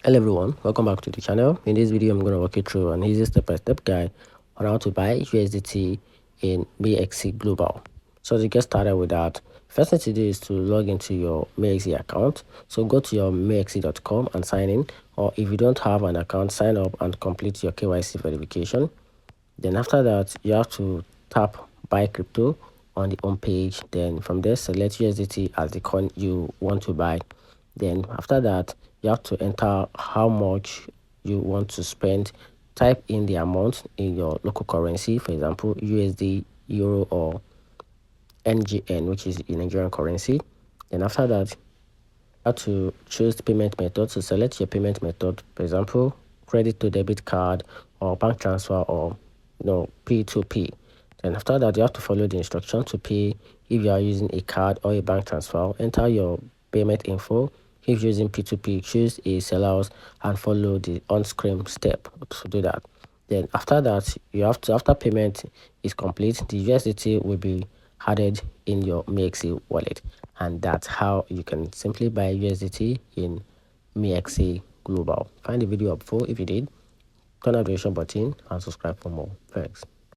Hello everyone, welcome back to the channel. In this video I'm going to walk you through an easy step-by-step guide on how to buy USDT in Mexc Global. So to get started with that, first thing to do is to log into your Mexc account. So go to your mexc.com and sign in, or if you don't have an account, sign up and complete your KYC verification. Then after that, you have to tap buy crypto on the home page. Then from there, select USDT as the coin you want to buy. Then after that, you have to enter how much you want to spend. Type in the amount in your local currency, for example USD, euro, or NGN, which is in Nigerian currency. Then after that, you have to choose the payment method. So select your payment method, for example credit to debit card, or bank transfer, or P2P. Then after that, you have to follow the instruction to pay. If you are using a card or a bank transfer, enter your payment info. If using P2P, choose a sellout and follow the on-screen step to do that. Then after that, you have to, after payment is complete, the USDT will be added in your Mexc wallet, and that's how you can simply buy USDT in Mexc Global. Find the video helpful. If you did, turn on the notification button and subscribe for more. Thanks.